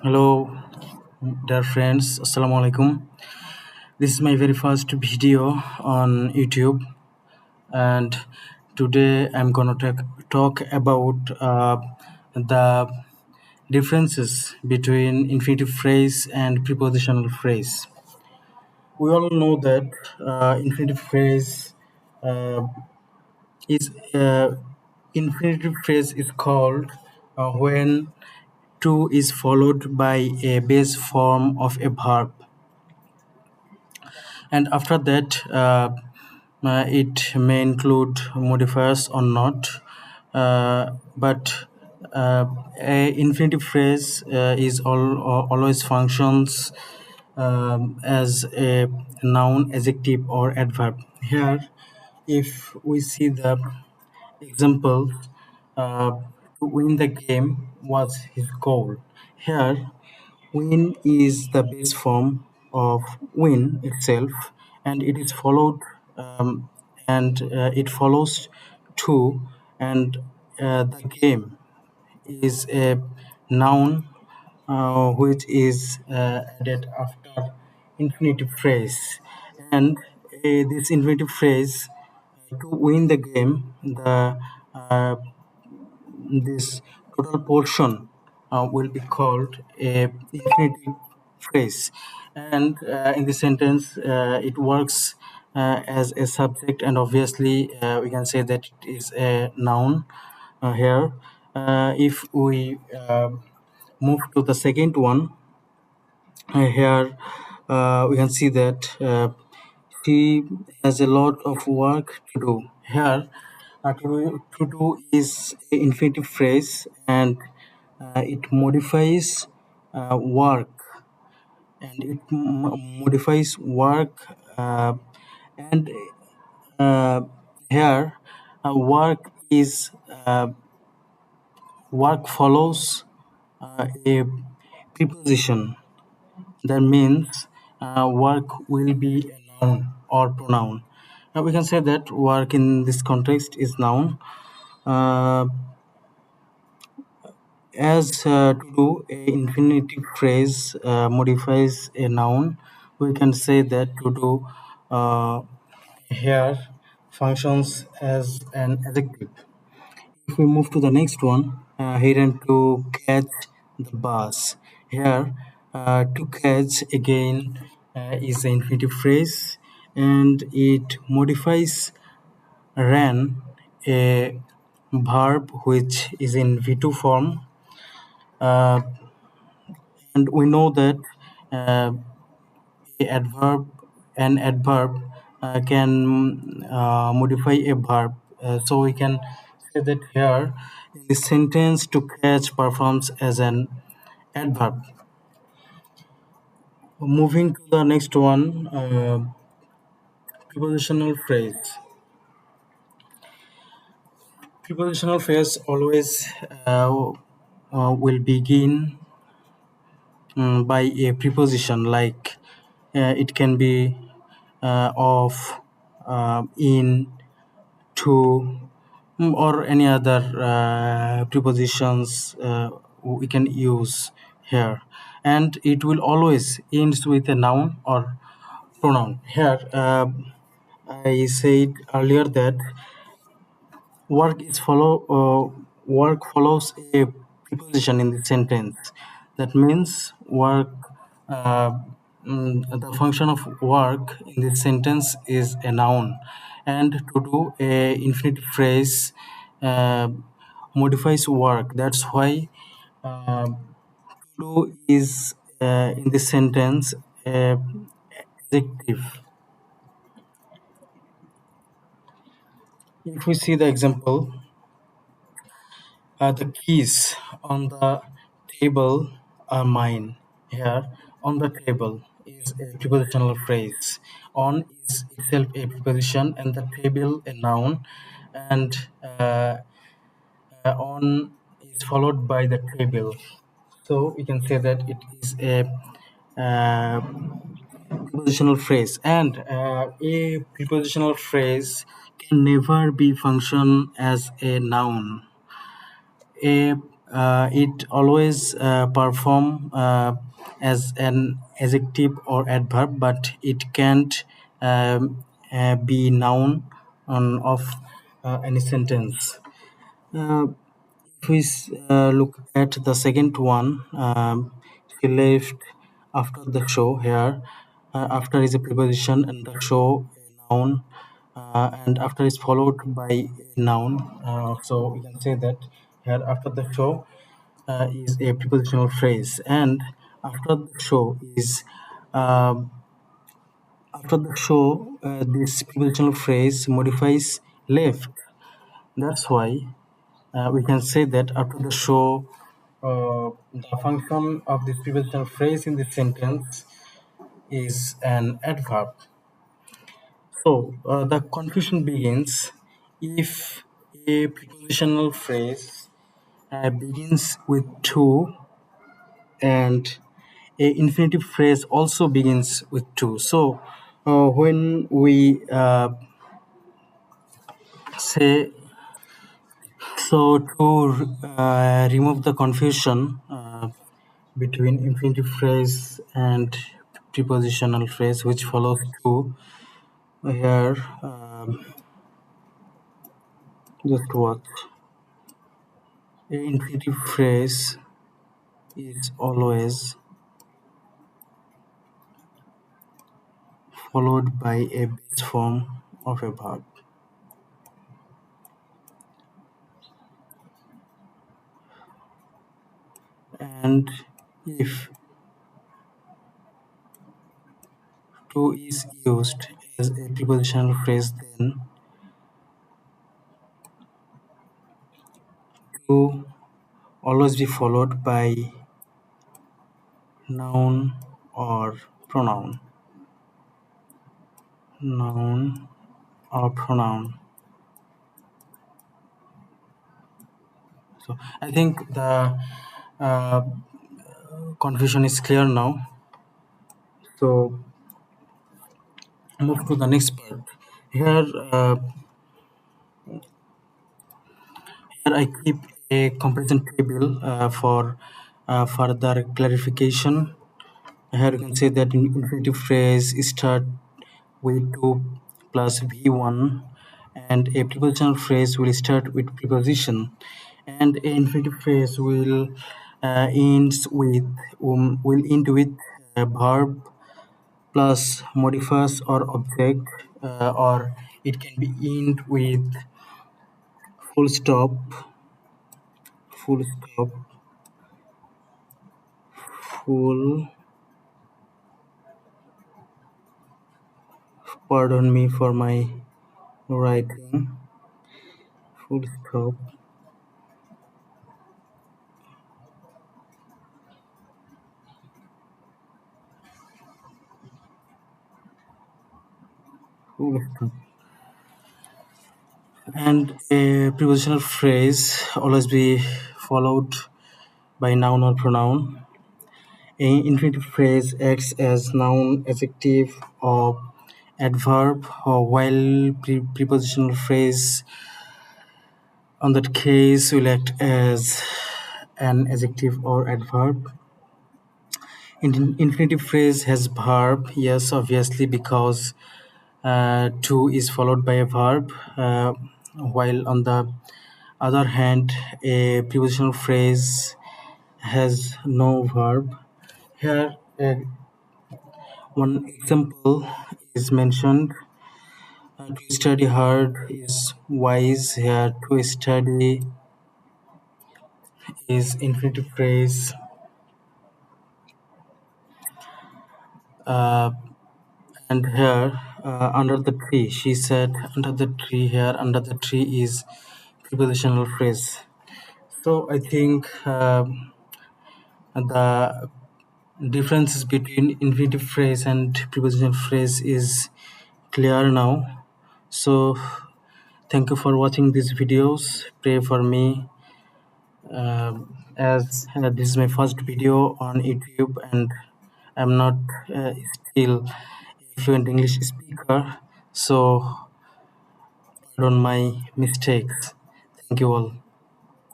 Hello, dear friends. Assalamu alaikum. This is my very first video on YouTube, and today I'm gonna talk about the differences between infinitive phrase and prepositional phrase. We all know that infinitive phrase uh, is infinitive phrase is called when to is followed by a base form of a verb, and after that it may include modifiers or not, but a infinitive phrase always functions as a noun, adjective, or adverb. Here, if we see the example, uh, to win the game was his goal. Here, win is the base form of win itself, and it is followed, and it follows to, and the game is a noun which is added after infinitive phrase, and this infinitive phrase to win the game, the this total portion will be called a infinitive phrase, and in this sentence it works as a subject, and obviously we can say that it is a noun here. If we move to the second one, here we can see that he has a lot of work to do. Here, to do is an infinitive phrase, and it modifies work, and it modifies work, and uh, here work is work follows a preposition. That means work will be a noun or pronoun. Now we can say that work in this context is noun. Uh, as to do a infinitive phrase modifies a noun, we can say that to do here functions as an adjective. If we move to the next one, here and to catch the bus. Here, to catch again is an infinitive phrase, and it modifies ran, a verb which is in V2 form, uh, and we know that uh, a adverb an adverb can modify a verb. So we can say that here in the sentence to catch performs as an adverb. Moving to the next one, prepositional phrase. Prepositional phrase always will begin by a preposition, like it can be of, in, to, or any other prepositions we can use here, and it will always ends with a noun or pronoun. Here I said earlier that work follows a preposition in the sentence. That means work, uh, the function of work in this sentence is a noun, and to do a infinitive phrase uh, modifies work. That's why uh, do is in this sentence a adjective. If we see the example, the keys on the table are mine. Here, on the table is a prepositional phrase. On is itself a preposition, and the table a noun, and on is followed by the table. So we can say that it is a uh, prepositional phrase, and a prepositional phrase can never be function as a noun. it always perform as an adjective or adverb, but it can't be noun of any sentence. Uh, if we look at the second one, he left after the show here. After is a preposition and the show a noun, and after is followed by a noun. So we can say that here after the show is a prepositional phrase, and after the show is um after the show this prepositional phrase modifies left. That's why we can say that after the show, the function of this prepositional phrase in the sentence is an adverb. So the confusion begins if a prepositional phrase begins with to, and a infinitive phrase also begins with to. So when we say so to remove the confusion between infinitive phrase and prepositional phrase which follows to here, just watch. A infinitive phrase is always followed by a base form of a verb, and if to is used as a prepositional phrase, then to always be followed by noun or pronoun. Noun or pronoun. So I think the uh, confusion is clear now. So move to the next part. Here, here I keep a comparison table for further clarification. Here you can say that infinitive phrase start with to plus v1, and a prepositional phrase will start with preposition, and an infinitive phrase will end with a verb plus modifiers or object, or it can be end with full stop, full stop, full. Pardon me for my writing. Full stop, full stop. And a prepositional phrase always be followed by noun or pronoun. A infinitive phrase acts as noun, adjective, or adverb, or while prepositional phrase on that case will act as an adjective or adverb. Infinitive phrase has verb, yes, obviously, because to is followed by a verb, while on the other hand, a prepositional phrase has no verb. Here, one example is mentioned. To study hard is wise. Here, to study is infinitive phrase. Uh, and here, under the tree, she said, under the tree, here, under the tree is prepositional phrase. So I think the differences between infinitive phrase and prepositional phrase is clear now. So thank you for watching these videos. Pray for me, as this is my first video on YouTube and I'm not still a fluent English speaker. So pardon my mistakes. Thank you all.